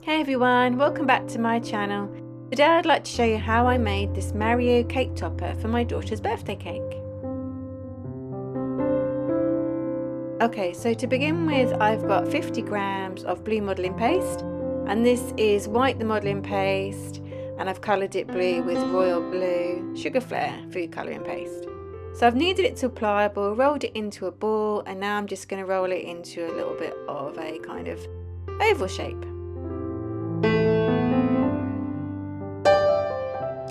Hey everyone, welcome back to my channel. Today I'd like to show you how I made this Mario cake topper for my daughter's birthday cake. Okay, so to begin with, I've got 50 grams of blue modelling paste, and this is white the modelling paste, and I've coloured it blue with royal blue Sugar Flare food colouring paste. So I've kneaded it till pliable, rolled it into a ball, and now I'm just going to roll it into a little bit of a kind of oval shape.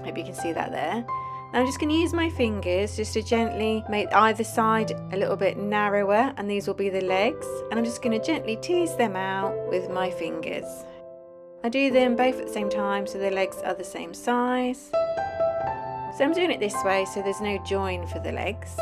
Hope you can see that there. Now I'm just going to use my fingers just to gently make either side a little bit narrower, and these will be the legs, and I'm just going to gently tease them out with my fingers. I do them both at the same time so the legs are the same size. So I'm doing it this way so there's no join for the legs.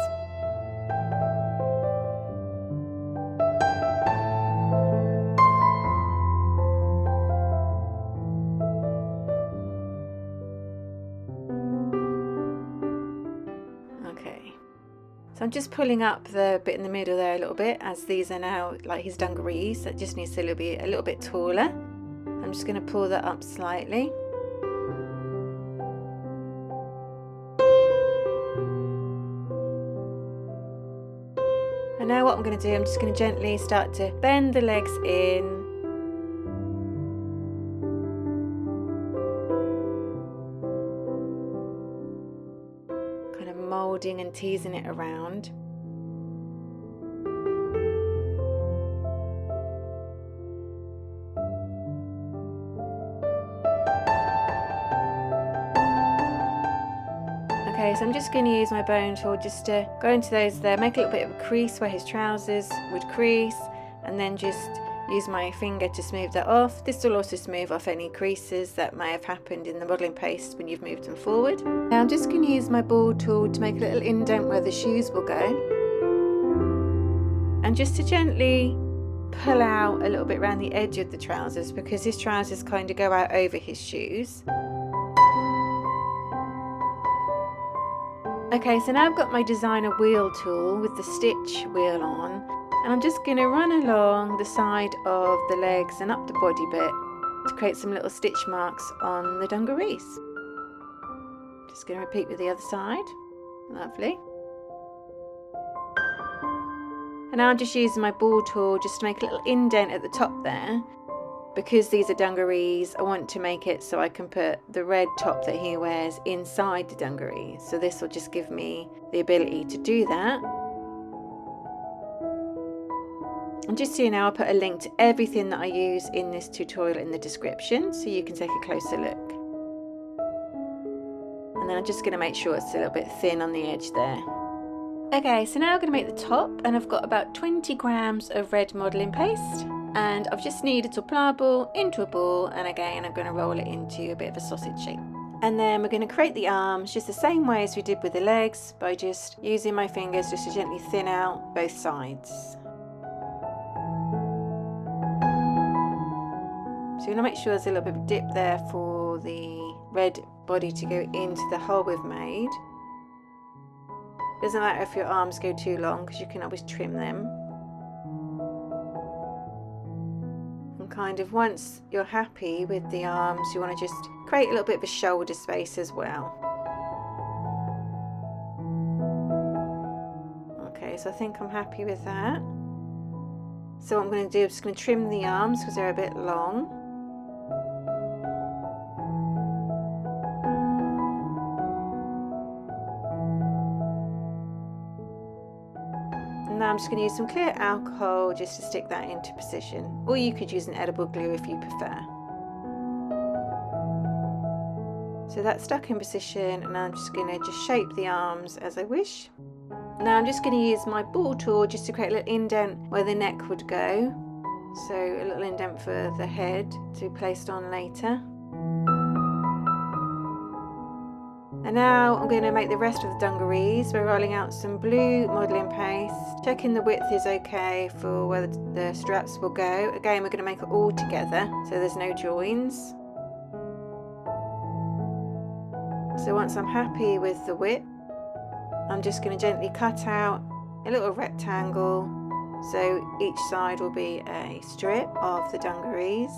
So I'm just pulling up the bit in the middle there a little bit, as these are now like his dungarees. That just needs to be a little bit taller. I'm just going to pull that up slightly. And now what I'm going to do, I'm just going to gently start to bend the legs in. Moulding and teasing it around. Okay, so I'm just going to use my bone tool just to go into those there, make a little bit of a crease where his trousers would crease, and then just use my finger to smooth that off. This will also smooth off any creases that may have happened in the modelling paste when you've moved them forward. Now I'm just going to use my ball tool to make a little indent where the shoes will go, and just to gently pull out a little bit around the edge of the trousers, because his trousers kind of go out over his shoes. Okay, so now I've got my designer wheel tool with the stitch wheel on, and I'm just going to run along the side of the legs and up the body bit to create some little stitch marks on the dungarees. Just going to repeat with the other side. Lovely. And now I'm just using my ball tool just to make a little indent at the top there. Because these are dungarees, I want to make it so I can put the red top that he wears inside the dungarees. So this will just give me the ability to do that. And just so you know, I'll put a link to everything that I use in this tutorial in the description so you can take a closer look. And then I'm just going to make sure it's a little bit thin on the edge there. Okay, so now I'm going to make the top, and I've got about 20 grams of red modelling paste, and I've just kneaded to pliable into a ball, and again I'm going to roll it into a bit of a sausage shape. And then we're going to create the arms just the same way as we did with the legs, by just using my fingers just to gently thin out both sides. So you're going to make sure there's a little bit of dip there for the red body to go into the hole we've made. Doesn't matter if your arms go too long, because you can always trim them. And kind of once you're happy with the arms, you want to just create a little bit of a shoulder space as well. Okay, so I think I'm happy with that. So what I'm going to do, I'm just going to trim the arms because they're a bit long. Now I'm just going to use some clear alcohol just to stick that into position, or you could use an edible glue if you prefer. So that's stuck in position, and I'm just going to just shape the arms as I wish. Now I'm just going to use my ball tool just to create a little indent where the neck would go, so a little indent for the head to be placed on later. And now I'm going to make the rest of the dungarees. We're rolling out some blue modelling paste, checking the width is okay for where the straps will go. Again, we're going to make it all together so there's no joins. So once I'm happy with the width, I'm just going to gently cut out a little rectangle so each side will be a strip of the dungarees.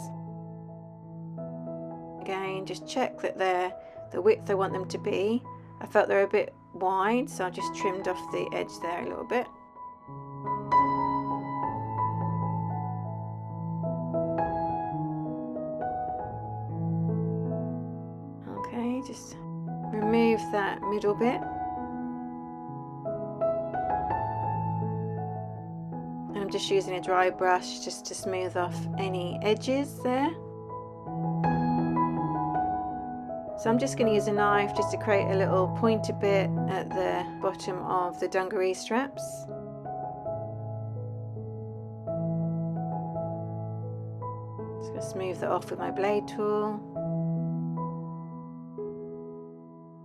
Again, just check that they're the width I want them to be. I felt they're a bit wide, so I just trimmed off the edge there a little bit. Okay, just remove that middle bit. And I'm just using a dry brush just to smooth off any edges there. So I'm just going to use a knife just to create a little pointer bit at the bottom of the dungaree straps. Just going to smooth that off with my blade tool.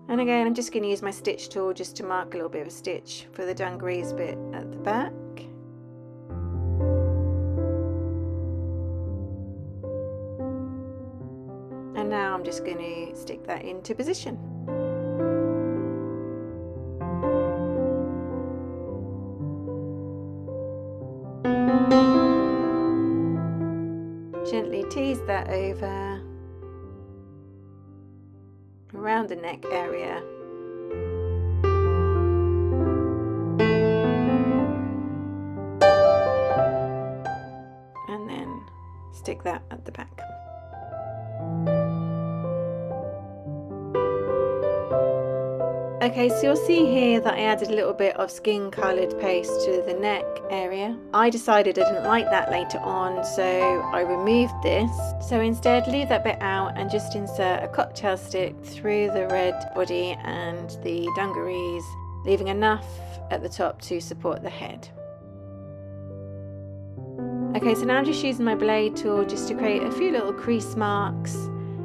And again, I'm just going to use my stitch tool just to mark a little bit of a stitch for the dungarees bit at the back. And now I'm just going to stick that into position. Gently tease that over around the neck area. And then stick that at the back. Okay, so you'll see here that I added a little bit of skin coloured paste to the neck area. I decided I didn't like that later on, so I removed this. So instead, leave that bit out and just insert a cocktail stick through the red body and the dungarees, leaving enough at the top to support the head. Okay, so now I'm just using my blade tool just to create a few little crease marks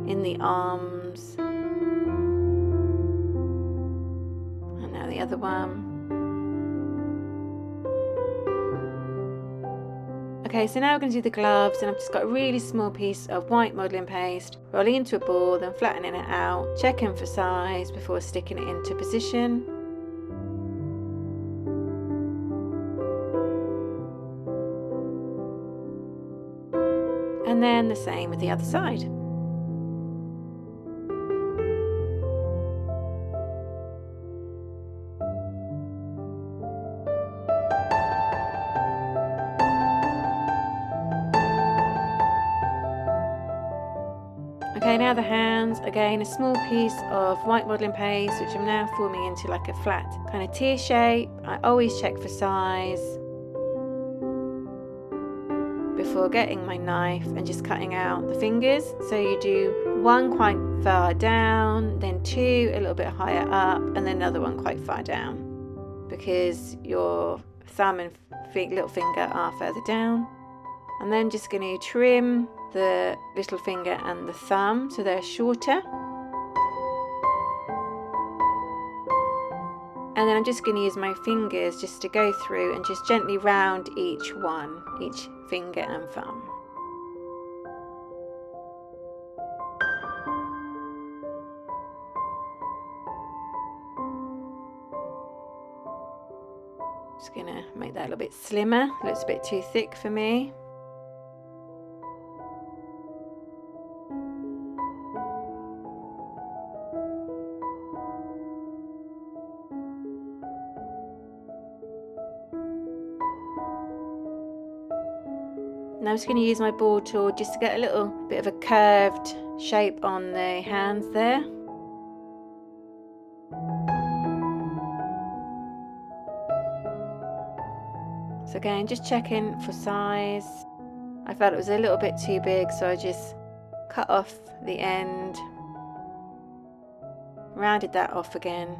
in the arms. The other one. Okay, so now we're going to do the gloves, and I've just got a really small piece of white modelling paste, rolling into a ball, then flattening it out, checking for size before sticking it into position. And then the same with the other side. Okay, now the hands, again a small piece of white modelling paste which I'm now forming into like a flat kind of tear shape. I always check for size before getting my knife and just cutting out the fingers. So you do one quite far down, then two a little bit higher up, and then another one quite far down, because your thumb and little finger are further down. And then just going to trim the little finger and the thumb so they're shorter. And then I'm just going to use my fingers just to go through and just gently round each one, each finger and thumb. Just going to make that a little bit slimmer. Looks a bit too thick for me. Now I'm just going to use my ball tool just to get a little bit of a curved shape on the hands there. So again, just checking for size. I felt it was a little bit too big, so I just cut off the end, rounded that off again,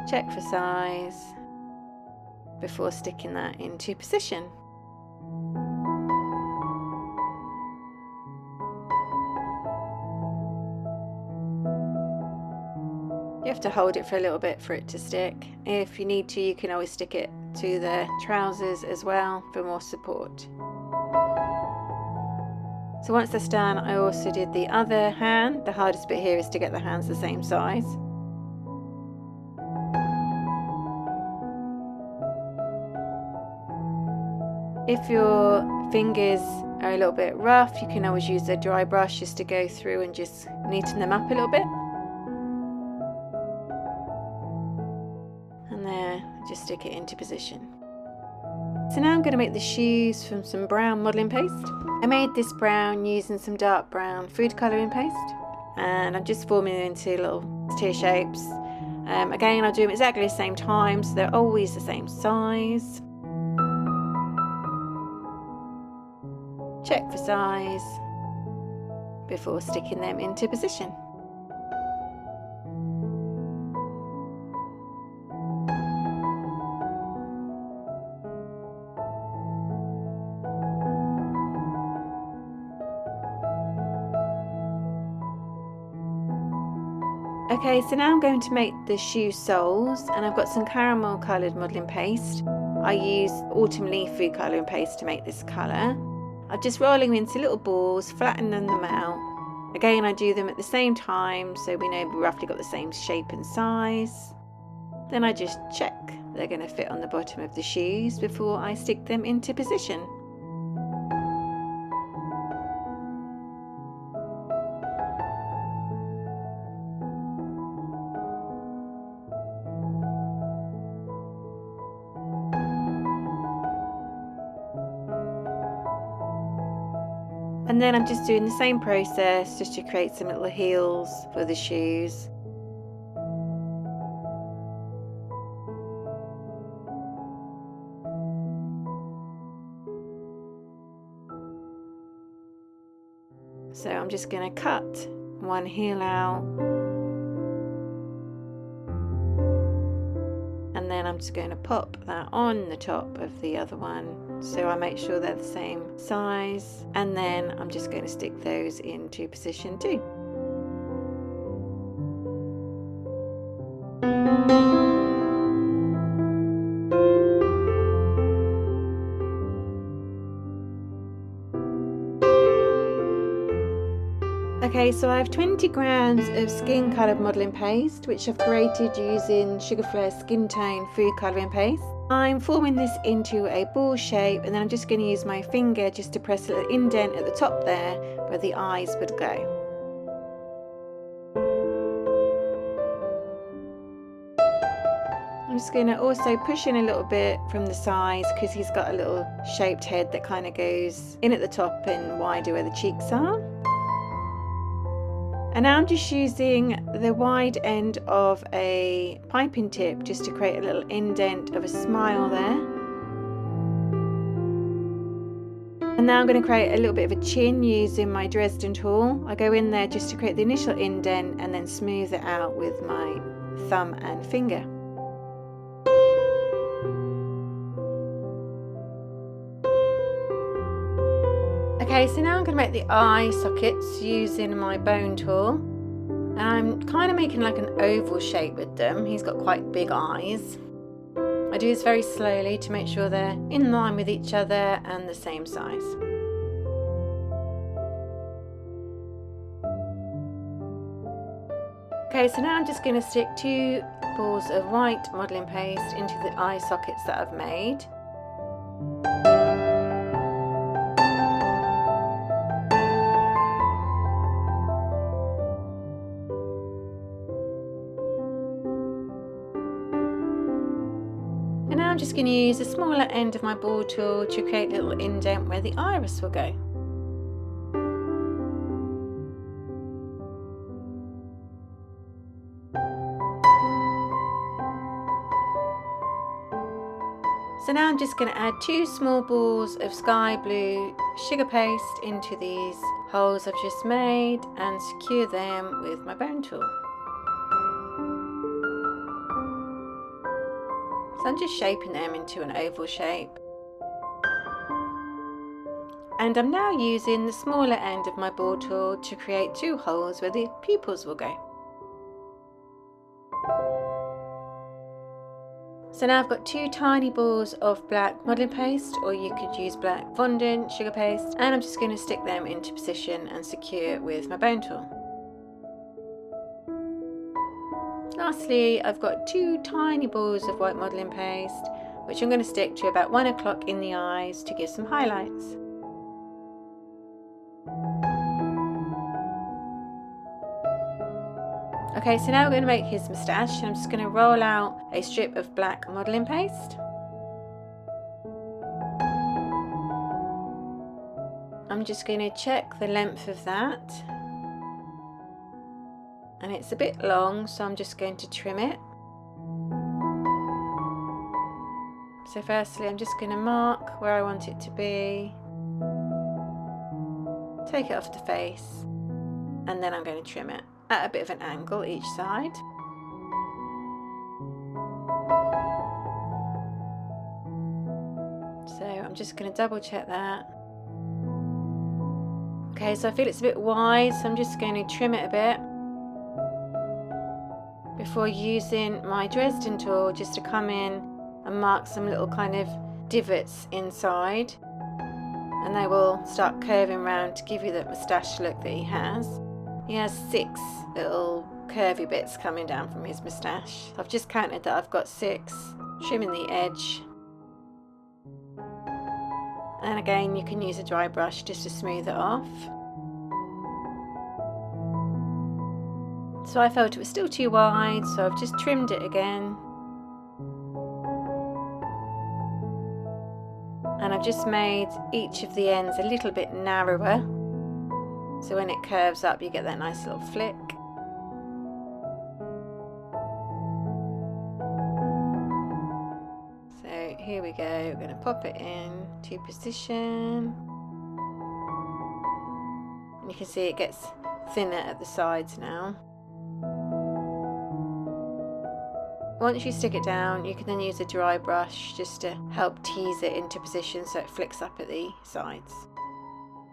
check for size before sticking that into position. You have to hold it for a little bit for it to stick. If you need to, you can always stick it to the trousers as well for more support. So once that's done, I also did the other hand. The hardest bit here is to get the hands the same size. If your fingers are a little bit rough, you can always use a dry brush just to go through and just neaten them up a little bit. And there, just stick it into position. So now I'm going to make the shoes from some brown modelling paste. I made this brown using some dark brown food colouring paste, and I'm just forming it into little tear shapes. Again, I do them exactly the same time, so they're always the same size. Check for size before sticking them into position. Okay, so now I'm going to make the shoe soles, and I've got some caramel coloured modelling paste. I use autumn leaf food colouring paste to make this colour. I'm just rolling them into little balls, flattening them out. Again, I do them at the same time so we know we roughly got the same shape and size. Then I just check they're going to fit on the bottom of the shoes before I stick them into position. And then I'm just doing the same process just to create some little heels for the shoes. So I'm just going to cut one heel out, and then I'm just going to pop that on the top of the other one so I make sure they're the same size, and then I'm just going to stick those into position too. Okay, so I have 20 grams of skin coloured modelling paste, which I've created using Sugar Flare Skin Tone food colouring paste. I'm forming this into a ball shape, and then I'm just going to use my finger just to press a little indent at the top there where the eyes would go. I'm just going to also push in a little bit from the sides because he's got a little shaped head that kind of goes in at the top and wider where the cheeks are. And now I'm just using the wide end of a piping tip just to create a little indent of a smile there. And now I'm going to create a little bit of a chin using my Dresden tool. I go in there just to create the initial indent and then smooth it out with my thumb and finger. Okay, so now I'm going to make the eye sockets using my bone tool, and I'm kind of making like an oval shape with them. He's got quite big eyes. I do this very slowly to make sure they're in line with each other and the same size. Okay, so now I'm just going to stick 2 balls of white modelling paste into the eye sockets that I've made. And now I'm just going to use the smaller end of my ball tool to create a little indent where the iris will go. So now I'm just going to add 2 small balls of sky blue sugar paste into these holes I've just made and secure them with my bone tool. So I'm just shaping them into an oval shape. And I'm now using the smaller end of my ball tool to create 2 holes where the pupils will go. So now I've got 2 tiny balls of black modelling paste, or you could use black fondant, sugar paste, and I'm just going to stick them into position and secure with my bone tool. Lastly, I've got 2 tiny balls of white modelling paste, which I'm going to stick to about 1 o'clock in the eyes to give some highlights. Okay, so now we're going to make his moustache, and I'm just going to roll out a strip of black modelling paste. I'm just going to check the length of that, and it's a bit long, so I'm just going to trim it. So firstly I'm just going to mark where I want it to be, take it off the face, and then I'm going to trim it at a bit of an angle each side. So I'm just going to double check that. Okay, so I feel it's a bit wide, so I'm just going to trim it a bit before using my Dresden tool just to come in and mark some little kind of divots inside, and they will start curving around to give you the moustache look that he has. He has 6 little curvy bits coming down from his moustache. I've just counted that I've got 6, trimming the edge. And again, you can use a dry brush just to smooth it off. So I felt it was still too wide, so I've just trimmed it again. And I've just made each of the ends a little bit narrower, so when it curves up you get that nice little flick. So here we go, we're going to pop it in to position, and you can see it gets thinner at the sides now. Once you stick it down, you can then use a dry brush just to help tease it into position so it flicks up at the sides.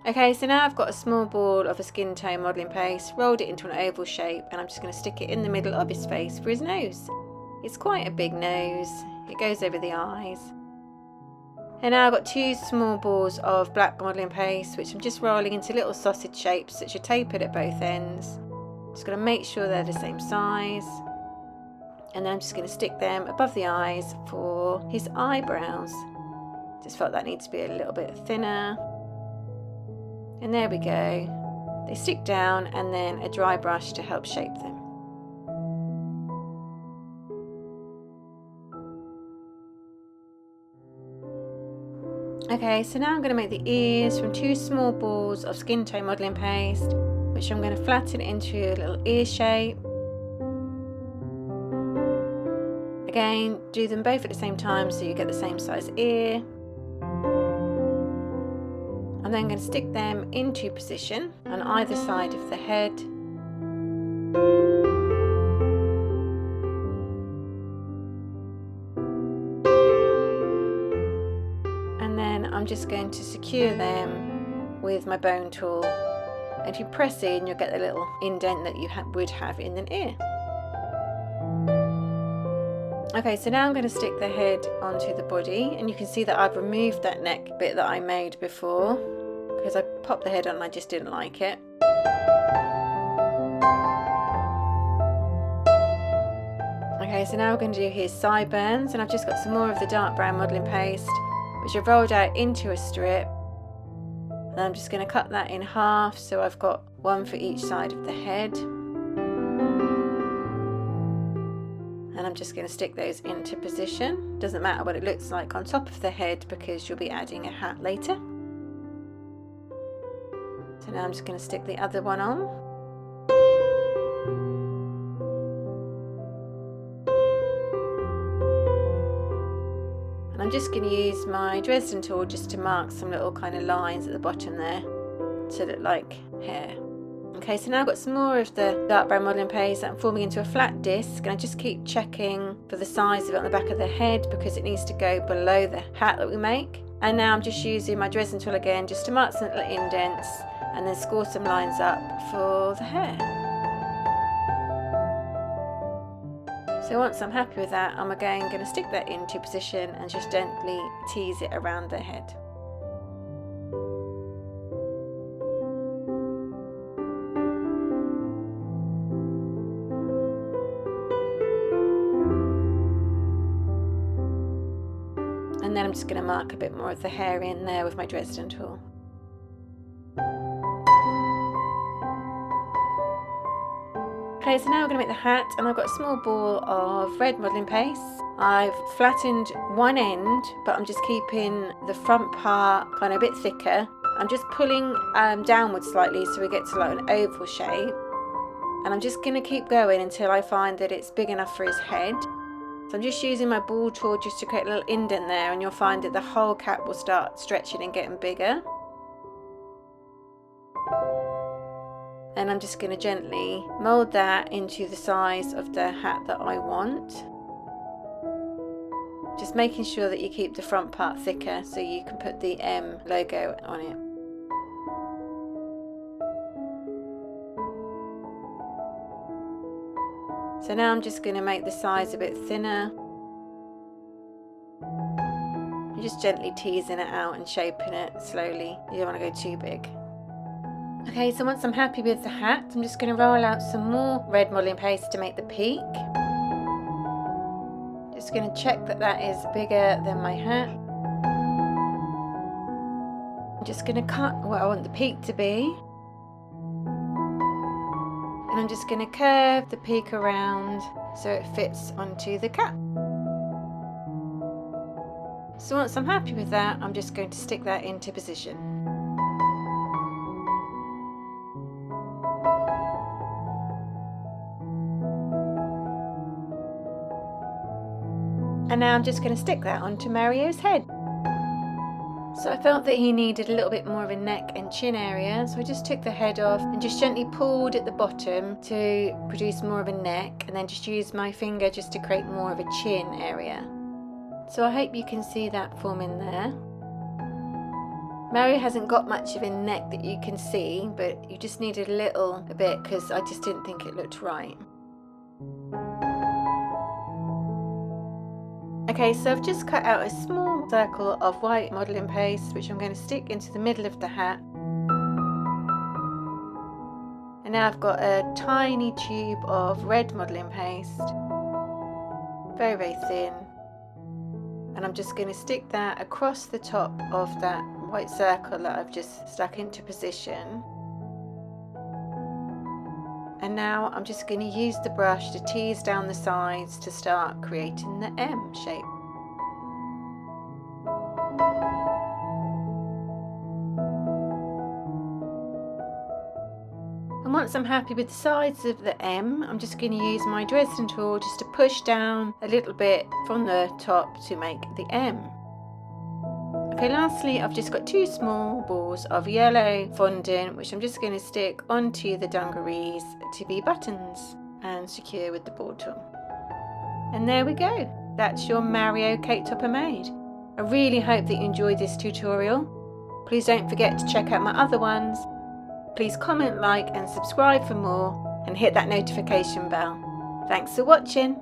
Okay, so now I've got a small ball of a skin tone modelling paste, rolled it into an oval shape, and I'm just going to stick it in the middle of his face for his nose. It's quite a big nose, it goes over the eyes. And now I've got 2 small balls of black modelling paste, which I'm just rolling into little sausage shapes that should tapered at both ends. Just going to make sure they're the same size. And then I'm just going to stick them above the eyes for his eyebrows. Just felt that needs to be a little bit thinner. And there we go. They stick down, and then a dry brush to help shape them. Okay, so now I'm going to make the ears from 2 small balls of skin tone modelling paste, which I'm going to flatten into a little ear shape. Again, do them both at the same time so you get the same size ear. I'm then going to stick them into position on either side of the head. And then I'm just going to secure them with my bone tool. And if you press in, you'll get the little indent that you would have in an ear. Okay, so now I'm going to stick the head onto the body, and you can see that I've removed that neck bit that I made before because I popped the head on and I just didn't like it. Okay, so now we're going to do his sideburns, and I've just got some more of the dark brown modelling paste which I've rolled out into a strip, and I'm just going to cut that in half so I've got one for each side of the head. And I'm just going to stick those into position. Doesn't matter what it looks like on top of the head because you'll be adding a hat later. So now I'm just going to stick the other one on. And I'm just going to use my Dresden tool just to mark some little kind of lines at the bottom there to look like hair. Okay, so now I've got some more of the dark brown modelling paste that I'm forming into a flat disc, and I just keep checking for the size of it on the back of the head because it needs to go below the hat that we make. And now I'm just using my Dresden tool again just to mark some little indents and then score some lines up for the hair. So once I'm happy with that, I'm again going to stick that into position and just gently tease it around the head. And then I'm just going to mark a bit more of the hair in there with my Dresden tool. Okay, so now we're going to make the hat, and I've got a small ball of red modelling paste. I've flattened one end, but I'm just keeping the front part kind of a bit thicker. I'm just pulling downwards slightly so we get to like an oval shape. And I'm just going to keep going until I find that it's big enough for his head. So I'm just using my ball tool just to create a little indent there, and you'll find that the whole cap will start stretching and getting bigger. And I'm just going to gently mould that into the size of the hat that I want. Just making sure that you keep the front part thicker so you can put the M logo on it. So now I'm just going to make the sides a bit thinner. I'm just gently teasing it out and shaping it slowly. You don't want to go too big. Okay, so once I'm happy with the hat, I'm just going to roll out some more red modelling paste to make the peak. Just going to check that that is bigger than my hat. I'm just going to cut what I want the peak to be. And I'm just going to curve the peak around so it fits onto the cap. So once I'm happy with that, I'm just going to stick that into position. And now I'm just going to stick that onto Mario's head. So I felt that he needed a little bit more of a neck and chin area, so I just took the head off and just gently pulled at the bottom to produce more of a neck, and then just used my finger just to create more of a chin area. So I hope you can see that forming there. Mario hasn't got much of a neck that you can see, but you just needed a bit because I just didn't think it looked right. Okay, so I've just cut out a small circle of white modelling paste, which I'm going to stick into the middle of the hat. And now I've got a tiny tube of red modelling paste, very, very thin. And I'm just going to stick that across the top of that white circle that I've just stuck into position. And now I'm just going to use the brush to tease down the sides to start creating the M shape. And once I'm happy with the sides of the M, I'm just going to use my Dresden tool just to push down a little bit from the top to make the M. Okay, lastly, I've just got two small balls of yellow fondant, which I'm just going to stick onto the dungarees to be buttons and secure with the ball tool. And there we go. That's your Mario cake topper made. I really hope that you enjoyed this tutorial. Please don't forget to check out my other ones. Please comment, like and subscribe for more, and hit that notification bell. Thanks for watching.